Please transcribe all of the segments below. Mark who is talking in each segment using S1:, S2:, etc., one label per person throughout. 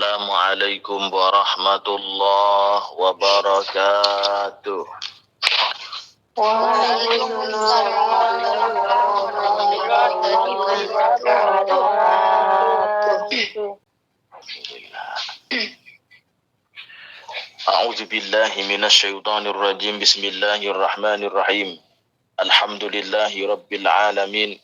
S1: Assalamualaikum warahmatullahi wabarakatuh.
S2: Waalaikumsalam warahmatullahi wabarakatuh.
S1: A'udzu billahi minasyaitonir rajim. Bismillahirrahmanirrahim. Alhamdulillahi rabbil alamin.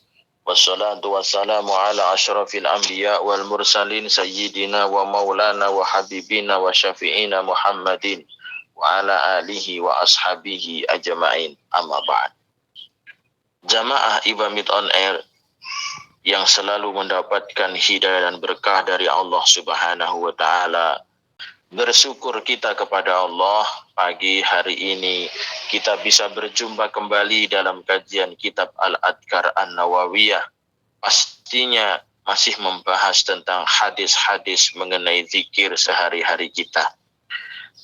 S1: Wassalatu wassalamu ala asyrafil anbiya wal mursalin sayyidina wa maulana wa habibina wa syafi'ina Muhammadin wa ala alihi wa ashabihi ajma'in. Amma ba'd. Jamaah Ibamit on Air yang selalu mendapatkan hidayah dan berkah dari Allah Subhanahu wa taala. Bersyukur kita kepada Allah, pagi hari ini kita bisa berjumpa kembali dalam kajian kitab Al-Adhkar An-Nawawiyah. Pastinya masih membahas tentang hadis-hadis mengenai zikir sehari-hari kita.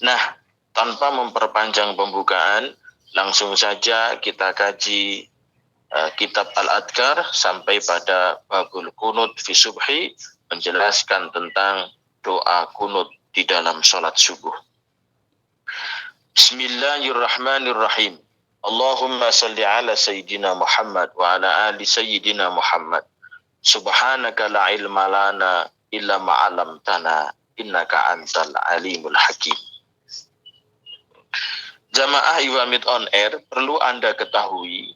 S1: Nah, tanpa memperpanjang pembukaan, langsung saja kita kaji kitab Al-Adhkar sampai pada babul kunut fi subhi, menjelaskan tentang doa kunut di dalam sholat subuh. Bismillahirrahmanirrahim. Allahumma salli ala Sayyidina Muhammad wa ala ali Sayyidina Muhammad. Subhanaka la ilma lana illa ma'alamtana innaka antal alimul hakim. Jamaah Iwamid on Air, perlu Anda ketahui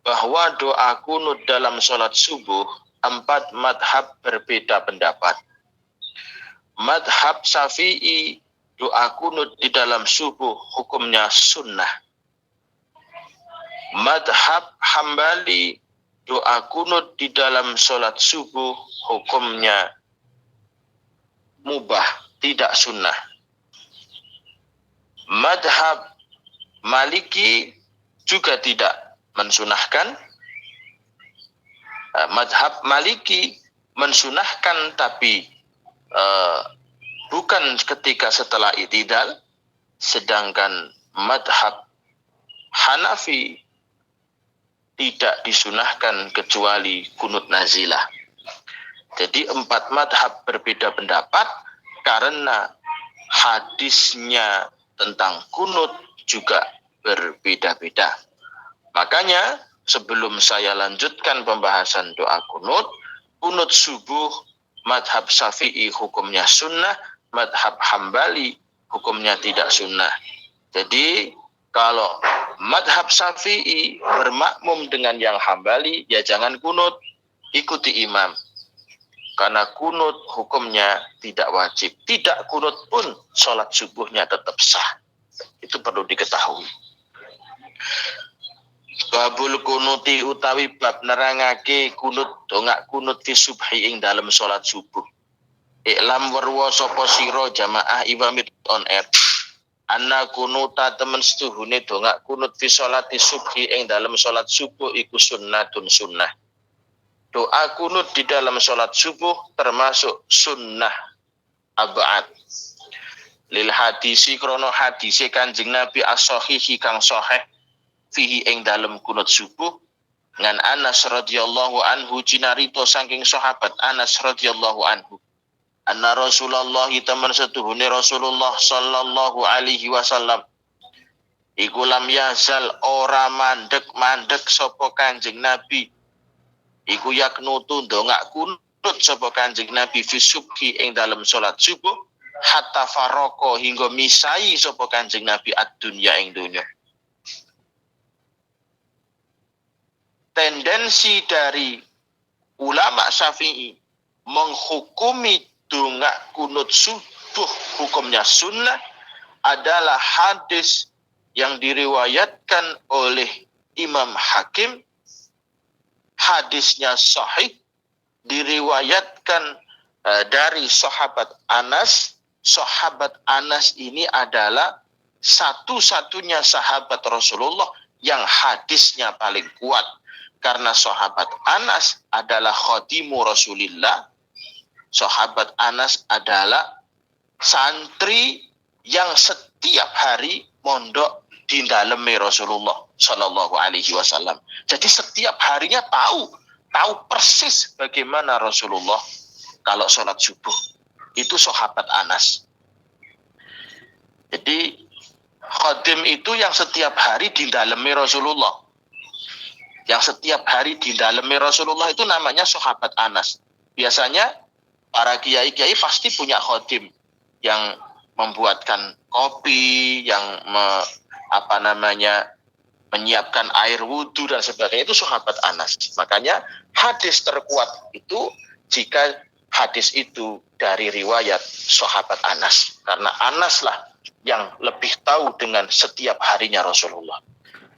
S1: bahwa doa kunut dalam sholat subuh 4 madhab berbeda pendapat. Madhab Syafi'i, doa kunut di dalam subuh hukumnya sunnah. Madhab Hambali, doa kunut di dalam sholat subuh hukumnya mubah, tidak sunnah. Madhab Maliki juga tidak mensunahkan. Madhab Maliki mensunahkan, tapi bukan ketika setelah i'tidal, sedangkan madhab Hanafi tidak disunahkan kecuali kunut nazilah. Jadi 4 madhab berbeda pendapat karena hadisnya tentang kunut juga berbeda-beda. Makanya sebelum saya lanjutkan pembahasan doa kunut subuh madhab Syafi'i hukumnya sunnah, madhab Hambali hukumnya tidak sunnah. Jadi kalau madhab Syafi'i bermakmum dengan yang Hambali, ya jangan kunut, ikuti imam. Karena kunut hukumnya tidak wajib. Tidak kunut pun sholat subuhnya tetap sah. Itu perlu diketahui. Babul kunuti utawi bab nerangake kunut, dongak kunut fi subhi ing dalam sholat subuh. Iklam warwa sapa sira jamaah Iwamid on Air. Anna kunuta temen setuhune dongak kunut fi sholati subhi ing dalam sholat subuh iku sunnatun sunnah. Doa kunut di dalam sholat subuh termasuk sunnah ab'ad. Lil hadisi krono hadisi Kanjeng Nabi as-sahihi kang sahih fihi ing dalem kunut subuh ngan Anas radhiyallahu anhu cinarito saking sahabat Anas radhiyallahu anhu anna Rasulullah temen setuhune Rasulullah sallallahu alaihi wasallam iku lam yazal ora mandek sapa Kanjeng Nabi iku yaknutu ndongak kunut sapa Kanjeng Nabi fi subhi ing dalem salat subuh hatta faroko hingga misai sapa Kanjeng Nabi ad-dunya ing dunya. Tendensi dari ulama Syafi'i menghukumi dongak kunut subuh hukumnya sunnah adalah hadis yang diriwayatkan oleh Imam Hakim. Hadisnya sahih, diriwayatkan dari sahabat Anas. Sahabat Anas ini adalah satu-satunya sahabat Rasulullah yang hadisnya paling kuat. Karena sahabat Anas adalah khadimu Rasulillah. Sahabat Anas adalah santri yang setiap hari mondok di daleme Rasulullah Shallallahu Alaihi Wasallam. Jadi setiap harinya tahu persis bagaimana Rasulullah kalau sholat subuh. Itu sahabat Anas. Jadi khadim itu yang setiap hari di dalemi Rasulullah. Yang setiap hari di dalemi Rasulullah itu namanya sahabat Anas. Biasanya para kiai-kiai pasti punya khadim yang membuatkan kopi, yang menyiapkan air wudhu dan sebagainya, itu sahabat Anas. Makanya hadis terkuat itu jika hadis itu dari riwayat sahabat Anas, karena Anas lah yang lebih tahu dengan setiap harinya Rasulullah.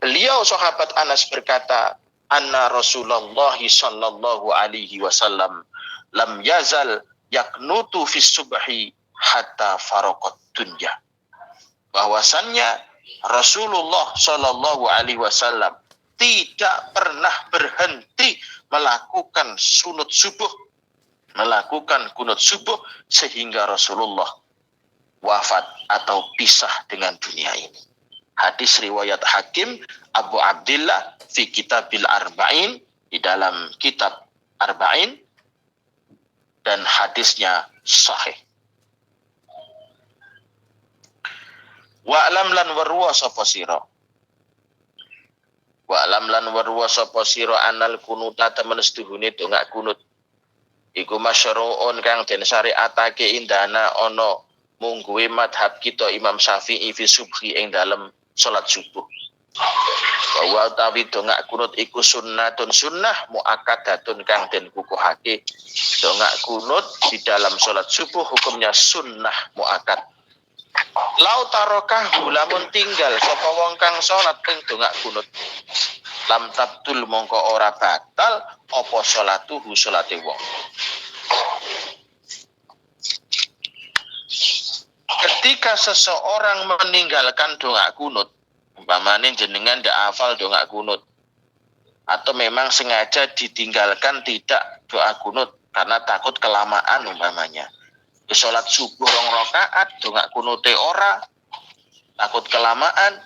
S1: Beliau sahabat Anas berkata, anna Rasulullah sallallahu alaihi wasallam lam yazal yaknutu fis subhi hatta faraqat dunya. Bahwasannya Rasulullah sallallahu alaihi wasallam tidak pernah berhenti melakukan sunut subuh, melakukan kunut subuh sehingga Rasulullah wafat atau pisah dengan dunia ini. Hadis riwayat Hakim Abu Abdillah fi Kitabil Arba'in, di dalam kitab Arba'in, dan hadisnya sahih. Wa'lam lan warwa sapa sira. Wa'lam lan warwa sapa sira anal kunuta temen seduhune donga kunut. Iku masyru'un kang den syariatake indana ana mungguhe madhab kita Imam Syafi'i fi subhi ing dalem salat subuh. Wa utawi dongak kunut iku sunnatun sunnah muakkadatun kang den kukuhake. Dongak kunut di dalam salat subuh hukumnya sunnah muakkad. Lau tarokahu lamun tinggal sapa wong kang salat ing dongak kunut, lam tabtul mongko ora batal apa salatuhu salate wong. Ketika seseorang meninggalkan dongak kunut, umpamane jenengan ndak hafal dongak kunut, atau memang sengaja ditinggalkan tidak doa kunut karena takut kelamaan umpamanya. Sholat subuh 2 rakaat dongak kunute ora, takut kelamaan,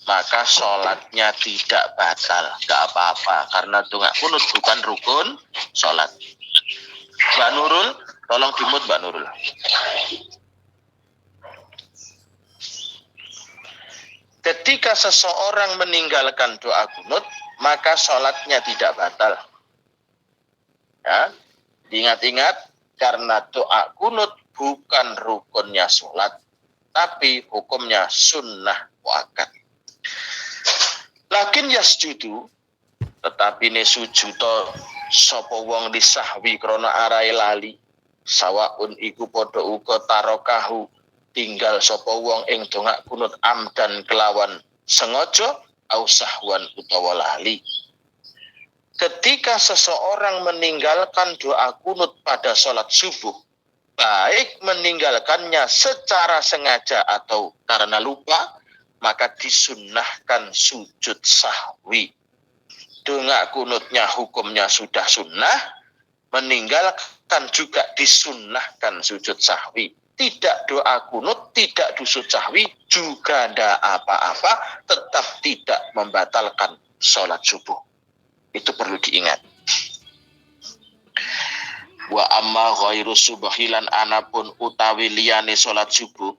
S1: maka sholatnya tidak batal, nggak apa-apa, karena dongak kunut bukan rukun sholat. Mbak Nurul, tolong dimut Mbak Nurul. Ketika seseorang meninggalkan doa kunut, maka sholatnya tidak batal. Ya, ingat-ingat, karena doa kunut bukan rukunnya sholat, tapi hukumnya sunnah muakkad. Lakin yasjudu, tetapi ne sujuto sapa wong disahwi krana arahe lali, sawaun iku padha uga tarokahu tinggal sapa wong ing dongak kunut amdan kelawan sengaja au sahwan utawa lali. Ketika seseorang meninggalkan doa kunut pada sholat subuh, baik meninggalkannya secara sengaja atau karena lupa, maka disunnahkan sujud sahwi. Dongak kunutnya hukumnya sudah sunnah, meninggalkan juga disunnahkan sujud sahwi. Tidak doa kunut, tidak sujud sahwi, juga tidak apa-apa, tetap tidak membatalkan sholat subuh. Itu perlu diingat. Wa amma ghairu subhilan anapun utawi liyane salat subuh,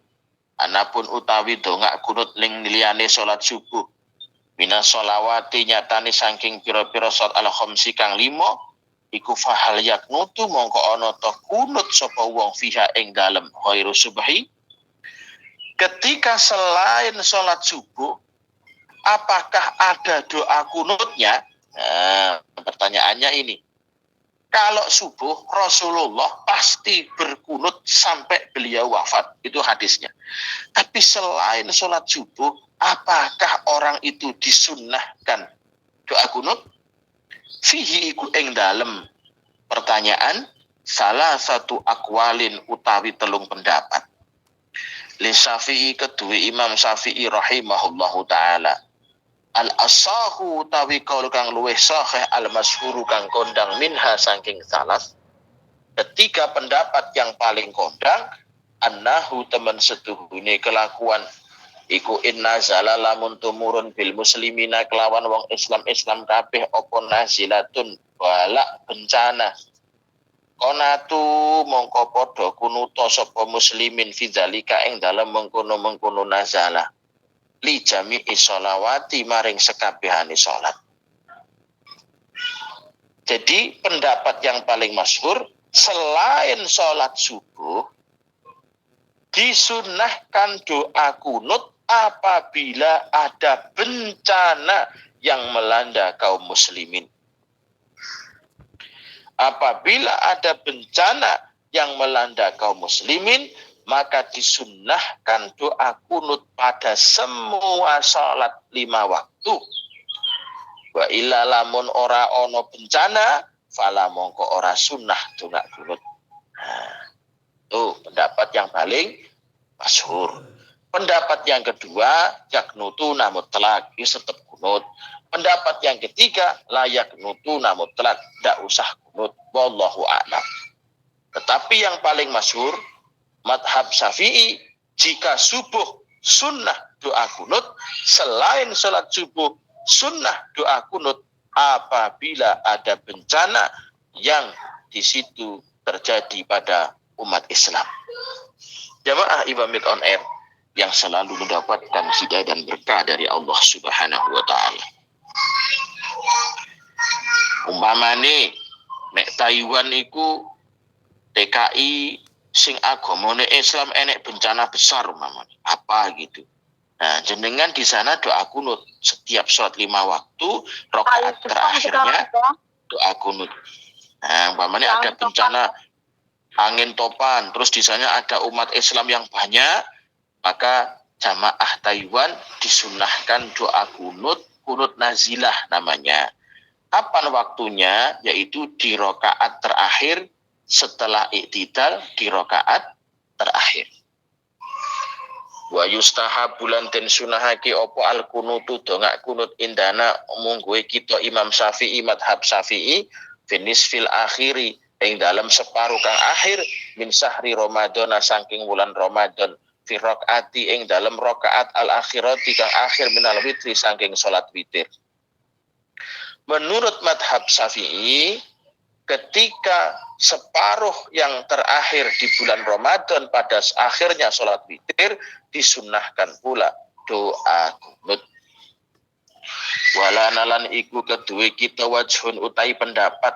S1: anapun utawi dongak kunut ning liyane salat subuh, minas sholawati nyatane saking pira-pira salat al-khamsi kang 5, iku fahal yaknutu mongko ana ta kunut sapa wong fiha ing dalem ghairu subhi. Ketika selain salat subuh, apakah ada doa kunutnya? Nah, pertanyaannya ini. Kalau subuh Rasulullah pasti berkunut sampai beliau wafat. Itu hadisnya. Tapi selain sholat subuh, apakah orang itu disunnahkan doa kunut? Fihi iku ing dalem. Pertanyaan, salah satu akwalin utawi telung pendapat. Li Syafi'i kedua Imam Syafi'i rahimahullahu ta'ala. Al-asahu tawi kaul kang luweh sahih al-masyhuru kang kondang minha saking salas. Ketiga pendapat yang paling kondang, annahu temen setuhune kelakuan iku inna zala lamun tumurun bil muslimina kelawan wong Islam kabeh apa nazilatun balak bencana. Konatu mongko padha kunuta sapa muslimin fidzalika ing dalem mengkono-mengkono nazala li jami'i sholawati maring sekabehane salat. Jadi pendapat yang paling masyhur selain sholat subuh disunnahkan doa kunut apabila ada bencana yang melanda kaum muslimin. Apabila ada bencana yang melanda kaum muslimin, maka disunnahkan doa kunut pada semua sholat 5 waktu. Wa illa lamun ora ono bencana, fala mongko ora sunnah doa kunut. Itu pendapat yang paling masyhur. Pendapat yang kedua, yaknutu mutlak, tetap kunut. Pendapat yang ketiga, layak nutu mutlak, tidak usah kunut. Wallahu a'lam. Tetapi yang paling masyhur, madhab Syafi'i, jika subuh sunnah doa kunut, selain sholat subuh sunnah doa kunut apabila ada bencana yang di situ terjadi pada umat Islam. Jamaah Ibamit on Air yang selalu mendapatkan hidayah dan berkah dari Allah Subhanahu wa taala. Umpamane nek Taiwan iku TKI sing agamane Islam enek bencana besar umpamane apa gitu. Nah, jenengan di sana doa kunut setiap sholat 5 waktu, rakaat terakhirnya doa kunut. Nah, umpamane ada bencana angin topan, terus di sana ada umat Islam yang banyak, maka jamaah Taiwan disunahkan doa kunut nazilah namanya. Kapan waktunya? Yaitu di rakaat terakhir setelah iktidal di rakaat terakhir. Wa yustahabulan den sunahake opo al kunutu dongak kunut indana mungguhe kita Imam Syafi'i madhab Syafi'i finis fil akhiri ing dalam separuh kang akhir min syahri Ramadan saking wulan Ramadan fi rakaati ing dalam rakaat al akhirati kang akhir minal witri saking salat witir. Menurut madhab Syafi'i, ketika separuh yang terakhir di bulan Ramadan pada akhirnya sholat witir disunnahkan pula doa kunut. Walanalan iku kedue kita wajhun utai pendapat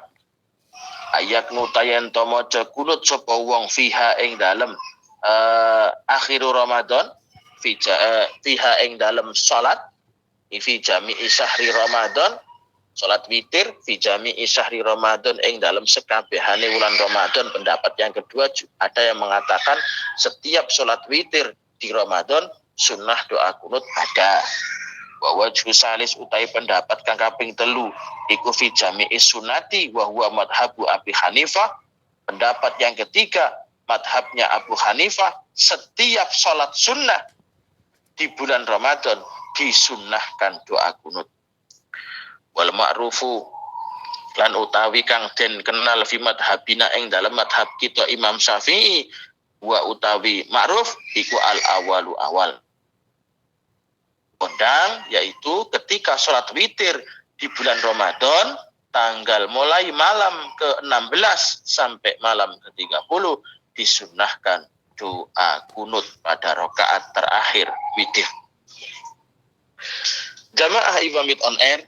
S1: ayak nutayan tomojo kunut sapa wong fiha ing dalem akhiru Ramadan fiha ing dalem sholat fi jami'i syahri Ramadan salat witir fi jami'i syahri Ramadan ing dalam sekabehane wulan Ramadan. Pendapat yang kedua ada yang mengatakan setiap salat witir di Ramadan sunnah doa kunut ada. Wa wajhu salis utai pendapat kang kaping 3 iku fi jami'i sunati wa huwa madhabu Abi Hanifah. Pendapat yang ketiga madhabnya Abu Hanifah, setiap salat sunnah di bulan Ramadan disunnahkan doa kunut. Wal ma'rufu lan utawi kang den kenal fi madhabina ing dalam madhab kita Imam Syafi'i wa utawi ma'ruf iku al awalu awal. Kondang yaitu ketika sholat witir di bulan Ramadan tanggal mulai malam ke-16 sampai malam ke-30 disunnahkan doa kunut pada rakaat terakhir witir. Jamaah Ibamit on Air,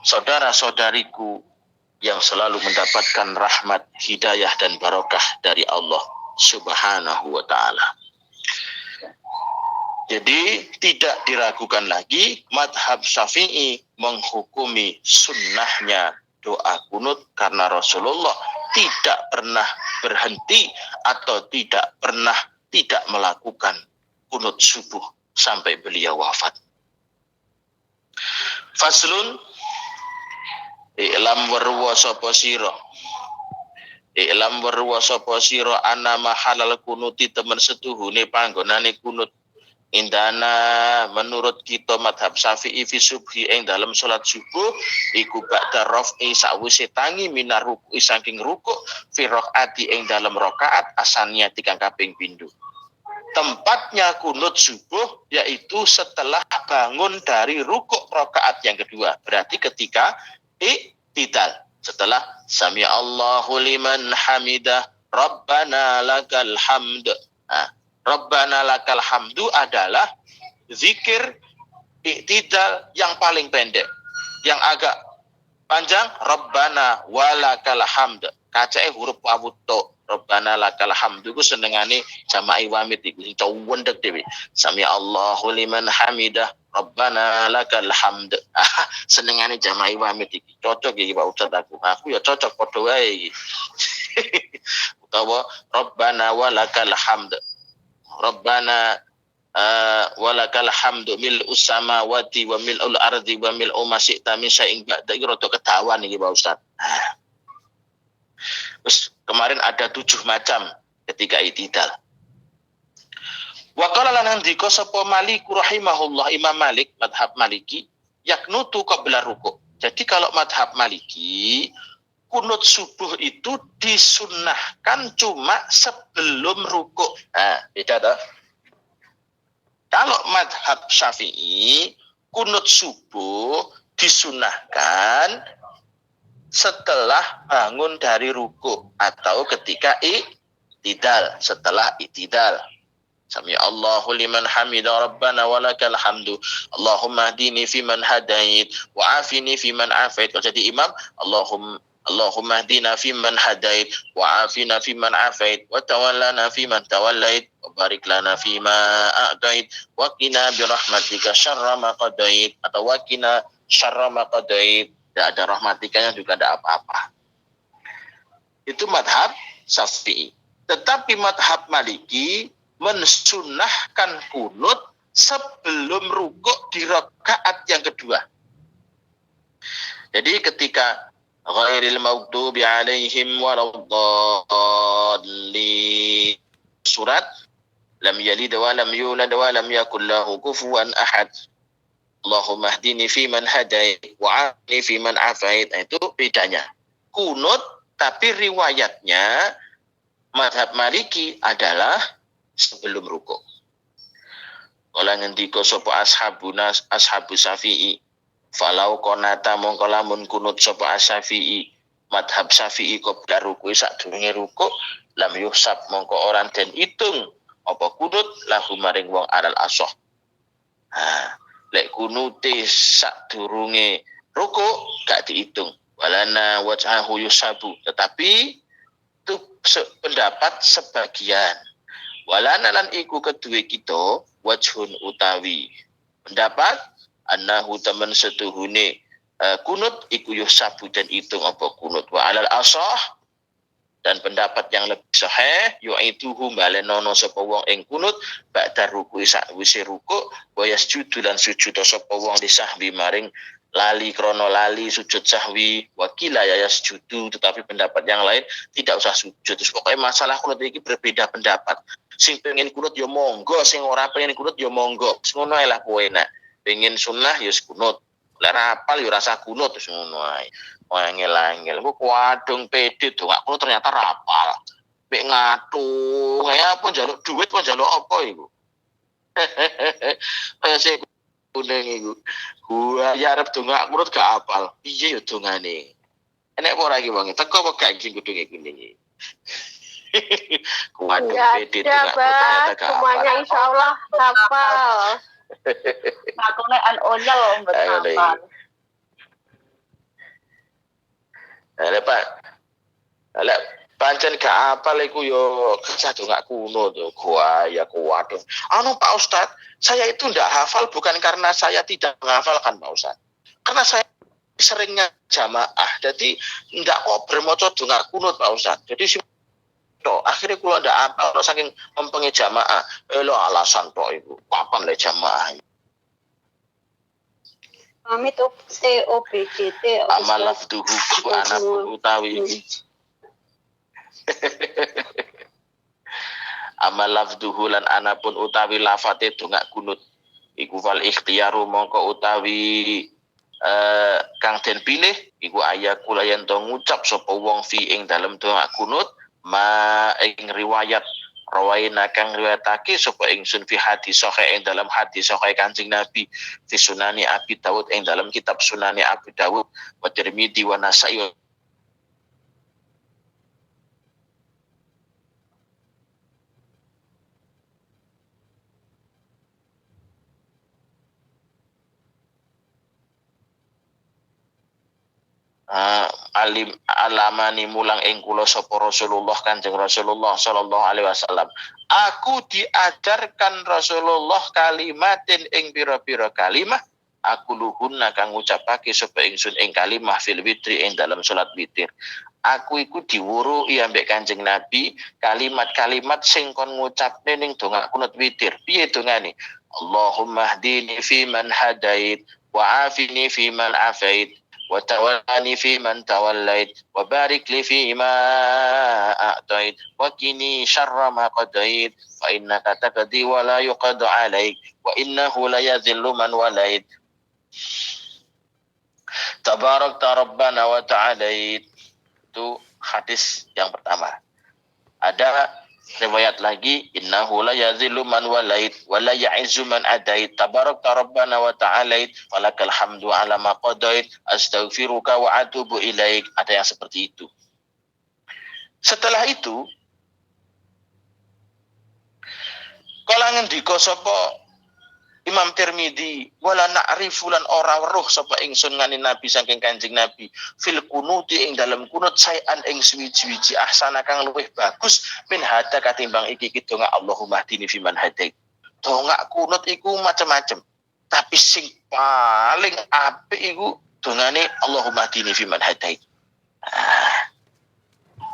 S1: saudara-saudariku yang selalu mendapatkan rahmat, hidayah dan barokah dari Allah Subhanahu wa taala. Jadi tidak diragukan lagi madhab Syafi'i menghukumi sunnahnya doa kunut karena Rasulullah tidak pernah berhenti atau tidak pernah tidak melakukan kunut subuh sampai beliau wafat. Faslun I'lam warwa sapa sira. I'lam warwa sapa sira ana mahalal kunuti temen setuhune panggonane kunut. Indana menurut kita madhab Syafi'i fi subhi ing dalam salat subuh iku ba'da raf'i sawise tangi minar ruku saking rukuk fi rakaati ing dalam rakaat asaniyati kang kaping pindho. Tempatnya kunut subuh yaitu setelah bangun dari rukuk rakaat yang kedua. Berarti ketika iktidal. Setelah sami Allahu liman hamidah, Rabbana lakal hamd. Nah, Rabbana lakal hamdu adalah zikir iktidal yang paling pendek. Yang agak panjang, Rabbana walakal hamd. Kacae huruf wawu tok. Rabbana lakal hamdu ku senengane jama'i wamid iku cowendek dhewe. Sami Allahu liman hamidah, Rabbana lakal hamd. Senengane jama'i wamid iki. Cocok iki Pak Ustaz aku. Aku ya cocok padha wae iki. Utawa Rabbana walakal hamd. Rabbana walakal hamdu mil'us samawati wa mil'ul ardi wa mil'u ma syi'ta min syai'in ba'da iki rada kedawan iki Pak Ustaz. Terus kemarin ada 7 macam ketika i'tidal. Wa qala lan ndika sapa Malik rahimahullah, Imam Malik madhab Maliki yaknutu qabla ruku'. Jadi kalau madhab Maliki kunut subuh itu disunnahkan cuma sebelum ruku'. Nah, beda toh. Kalau madhab Syafi'i, kunut subuh disunahkan setelah bangun dari ruku' atau ketika i'tidal, setelah i'tidal. Sami Allahu liman hamidah, Rabbana walakal hamdu, Allahumma hdini fiman hadait, wa afini fiman afait. Kalau jadi imam, Allahumma hdina fiman hadait, wa afina fiman afait, wa tawallana fiman tawallait, wa barik lana fima a'dait, wa qina birahmatika syarra ma qadait, atau wa qina syarra ma qadait. Tidak ada rahmatikanya juga ada apa-apa. Itu madhab Syafi'i. Tetapi madhab Maliki mensunahkan kunut sebelum rukuk di rakaat yang kedua. Jadi ketika ghairil maghdubi alaihim waladdallin surat lam yalid wa lam yulad wa lam yakul lahu kufuwan ahad. Allahumma hdini fiman hadait wa afini fiman afait. Nah, itu bedanya. Kunut tapi riwayatnya madhab Maliki adalah sebelum rukuk. Kala ngendika sapa ashabu Syafi'i, falau qanata mongko lamun kunut sapa Syafi'i, madhab Syafi'i qabla ruku' sadurunge rukuk, lam yuhsab mongko orang den hitung apa kunut lahu maring wong alal asah. Lek kunute sadurunge rukuk gak dihitung. Walana wajhahu yusabu, tetapi itu pendapat sebagian. Walana lan iku kedue kita wajhun utawi pendapat annahu temen setuhune kunut iku yusabu dan hitung apa kunut. Wa alal asah, dan pendapat yang lebih sahih yu'ituhu balenono sapa wong ing kunut ba'da ruku' sakwise ruku' wa yasjudu lan sujud sapa wong disahwi maring lali krana lali sujud sahwi, wakila ya yasjudu, tetapi pendapat yang lain tidak usah sujud. Terus pokoknya masalah kunut iki berbeda pendapat. Sing pengen kunut ya monggo, sing ora pengen kunut ya monggo. Ngono ae lah kowe nek pengen sunnah ya kunut. Lek rapal ya rasa kunut wis ngono ae. Angel-angel, aku kuadung pede tuh, aku ternyata rapal. Mek ngatung, ya apa jaluk duit, apa jaluk apa itu? Saya kuning itu, gua ya harap tuh nggak menurut gak apal. Iya ya tuh ngane. Enak apa lagi bang? Teko apa gak gini kuning. Kuadung pede tuh nggak ternyata gak apal.
S2: Semuanya insya Allah hafal. Aku nih onyel betul.
S1: Pak, lek pancen gak apal iku yo kerja gak kuno tuh gua ya kuwaduh. Anu Pak Ustad, saya itu ndak hafal bukan karena saya tidak menghafalkan Pak Ustad. Karena saya seringnya jamaah. Jadi ndak kok bermaca donga kunut Pak Ustad. Jadi akhirnya kula ndak hafal saking mempenge jamaah. Lho alasan tok iku. Kapan le jamaah?
S2: Kami tuh COPGT
S1: amal lafduhu wa anapun utawi amal lafduhu lan anapun utawi lafate donga kunut iku fal ikhtiyaru mongko utawi kang den pilih iku ayakula yen to ngucap sapa wong fi ing dalem donga kunut ma ing riwayat rawaina kang riwayatake sapa ingsun fi hadis sahih ing dalam hadis sahih Kanjeng Nabi fi sunani Abi Dawud ing dalam kitab sunani Abi Dawud wa Tirmidzi wa Nasa'i alamani mulang ing kula sapa Rasulullah Kanjeng Rasulullah sallallahu alaihi wasallam. Aku diajarkan Rasulullah kalimatin ing pira-pira kalimah aku luhunna kang ngucapake sapa ingsun ing kalimah fil witri ing dalam salat witir. Aku iku diwuruhi ambek Kanjeng Nabi kalimat-kalimat sing kon ngucapne ning donga kunut witir. Piye dongane? Allahumma hdini fi man hadait wa afini fi man afait wa tawallani fi man tawallait wa barik li fi ma a'tait wa qini syarra ma qadait fa innaka taqdi wa la yuqadu alaik wa innahu la yadhillu man walait tabarakta rabbana wa ta'alait. Itu hadis yang pertama. Ada riwayat lagi, innahu la yazillu man walait wa la ya'izzu man adait tabarakta rabbana wa ta'alait walakal hamdu ala ma qadait astaghfiruka wa atubu ilaik. Ada yang seperti itu. Setelah itu kala ngendika sapa Imam Tirmidzi, wala na'rifu lan ora weruh sapa ingsun ngani Nabi saking Kanjeng Nabi fil kunuti ing dalam kunut sayan ing suwi-wiji ahsana kang luwih bagus min hada katimbang iki donga Allahumma hdini fiman hadait. Donga kunut iku macam-macam, tapi sing paling apik iku dongane Allahumma hdini fiman hadait.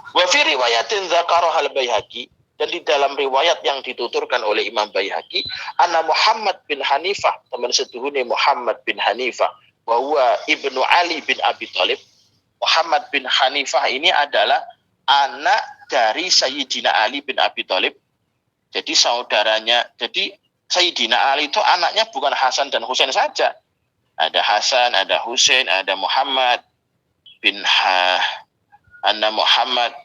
S1: Wa fi riwayatin dzakaraha al-Baihaqi, dan di dalam riwayat yang dituturkan oleh Imam Baihaqi, anna Muhammad bin Hanifah, teman setuhune Muhammad bin Hanifah, bahwa Ibnu Ali bin Abi Thalib. Muhammad bin Hanifah ini adalah anak dari Sayyidina Ali bin Abi Thalib. Jadi saudaranya, jadi Sayyidina Ali itu anaknya bukan Hasan dan Husain saja. Ada Hasan, ada Husain, ada Muhammad bin anna Muhammad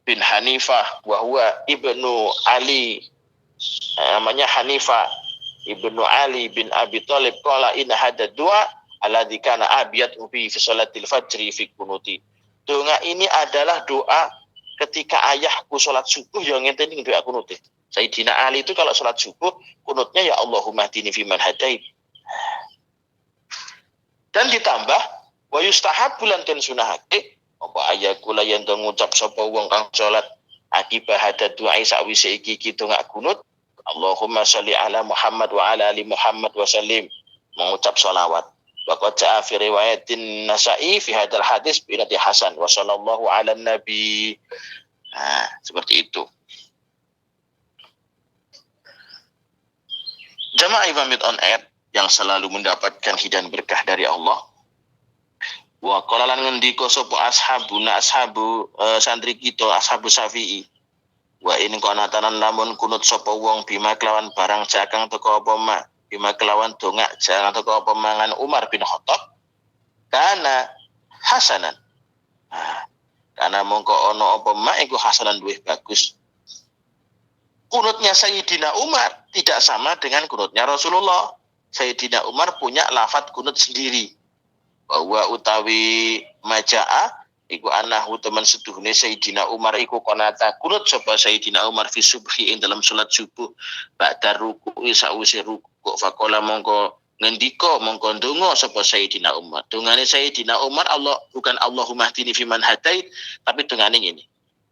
S1: bin Hanifah bahwa Ibnu Ali, namanya Hanifah Ibnu Ali bin Abi Thalib, qala inna hada doa alladzi kana abiyat fi salatil fajri fi kunuti. Doa ini adalah doa ketika ayahku salat subuh yang ngenteni doa kunut. Sayyidina Ali itu kalau salat subuh kunutnya ya Allahumma hdini fiman hadait. Dan ditambah wa yustahabbu lan den sunahake apa ayakula yen to ngucap sapa wong kang salat akibat hada doa sakwise iki donga kunut Allahumma sholli ala Muhammad wa ala ali Muhammad wa sallim, mengucap sholawat. Wa qad ja'a fi riwayatin Nasa'i fi hadzal hadis bi nati hasan wa sallallahu ala nabi. Seperti itu. Jamaah Ibamit on air yang selalu mendapatkan hidayah berkah dari Allah. Wa qala lan ngendika sapa ashabu santri kita ashabu Syafi'i. Wa in kana tanan lamun kunut sapa wong bima kelawan barang jakang teko apa mak bima kelawan dongak jangan teko apa mangan Umar bin Khattab kana hasanan. Karena mongko ono apa mak iku hasanan luwih bagus. Kunutnya Sayyidina Umar tidak sama dengan kunutnya Rasulullah. Sayyidina Umar punya lafaz kunut sendiri. Bahwa utawi maja'a iku anahu teman seduhune Sayyidina Umar iku konata kunut sapa Sayyidina Umar fi subhi ing dalam salat subuh ba'da ruku'i sa'use ruku' faqala mongko ngendika mongko ndonga sapa Sayyidina Umar. Dongane Sayyidina Umar Allah bukan Allahumma hdini fiman hadait, tapi dongane ngene.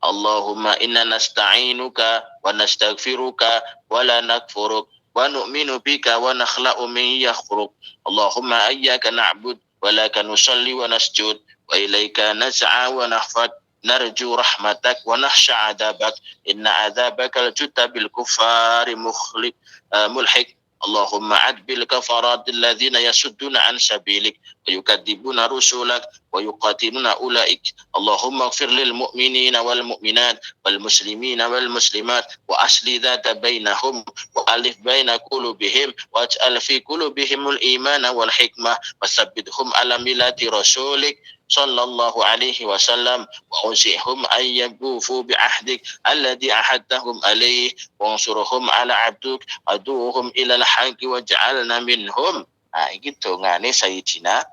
S1: Allahumma inna nasta'inuka wa nastaghfiruka wa la nakfuruk wa nu'minu bika wa nakhla'u min yakhruk. Allahumma iyyaka na'bud wa laka nusalli wa nasjud wa ilaika nas'a wa nahfad narju rahmatak wa nakhsha 'adabak inna 'adzabakal jutta bil kuffari mulhik. Allahumma adbil kafaratil ladzina yasudduna an sabilik wa yukadzibuna rusulak wa yuqatiluna ulaik. Allahumma ighfir lil mu'minina wal mu'minat wal muslimina wal muslimat wa asli dzata bainahum wa alif baina qulubihim waj'al fi qulubihimul imana wal hikmah wasabbithum ala millati rasulik sallallahu alaihi wasallam wa usihum ayyabufu bi ahdik alladhi ahadtahum alaihi wa ansurhum ala abduk aduhum ila al-haqqi waj'alna minhum. Iki dongane Sayyidina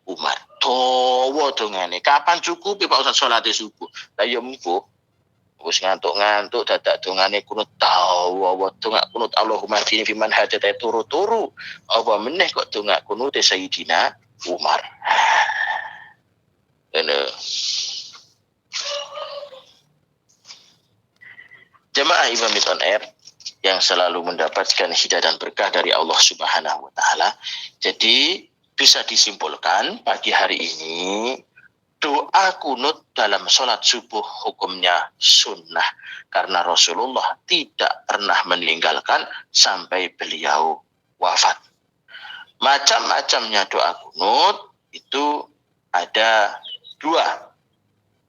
S1: Umar. Dawa dongane. Kapan cukup Pak Ustaz salate subuh? Lah ya mbuh. Wis ngantuk-ngantuk dadak dongane kunut dawa dongak kunut Allahumma hdini fiman hadait turu-turu. Apa meneh kok dongak kunut Sayyidina Umar. Jemaah Imam on Air yang selalu mendapatkan hidayah dan berkah dari Allah Subhanahu wa taala. Jadi bisa disimpulkan pagi hari ini doa kunut dalam sholat subuh hukumnya sunnah karena Rasulullah tidak pernah meninggalkan sampai beliau wafat. Macam-macamnya doa kunut itu ada 2.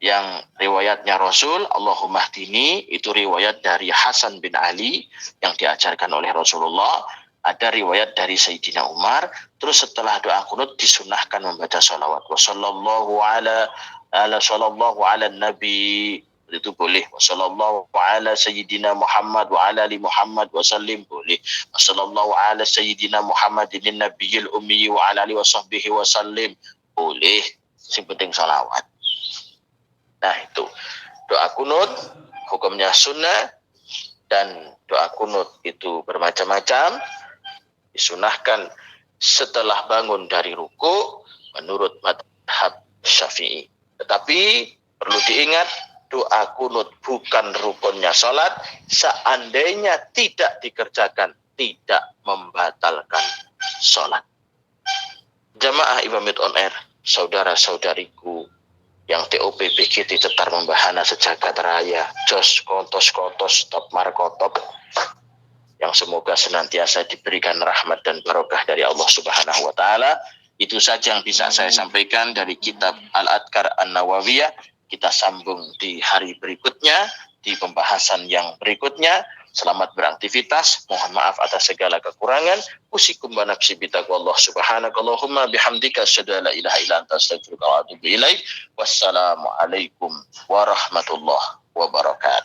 S1: Yang riwayatnya Rasul, Allahumma hdini, itu riwayat dari Hasan bin Ali yang diajarkan oleh Rasulullah. Ada riwayat dari Sayyidina Umar. Terus setelah doa kunut disunahkan membaca salawat. Wassallallahu ala nabi, itu boleh. Wassallallahu ala Sayyidina Muhammad wa ala ali Muhammad wasallim, boleh. Wassallallahu ala Sayyidina Muhammadin nabiyil ummi wa ala ali wa sahbihi wasallim, boleh. Yang penting salawat. Nah itu doa kunut hukumnya sunnah, dan doa kunut itu bermacam-macam. Disunahkan setelah bangun dari ruku menurut madhab Syafi'i. Tetapi perlu diingat doa kunut bukan rukunnya sholat. Seandainya tidak dikerjakan tidak membatalkan sholat. Jamaah Imam on Air, saudara-saudariku yang TOP BGT Tetar Membahana sejagat raya, jos kontos top markotop, yang semoga senantiasa diberikan rahmat dan barokah dari Allah Subhanahu wa taala. Itu saja yang bisa saya sampaikan dari kitab Al-Adhkar An-Nawawiyah. Kita sambung di hari berikutnya, di pembahasan yang berikutnya. Selamat beraktivitas. Mohon maaf atas segala kekurangan. Usikum wa nafsi bitaqwallah subhanakallahumma bihamdika asyhadu an la ilaha illa anta astaghfiruka wa atubu ilaik. Wassalamualaikum warahmatullahi wabarakatuh.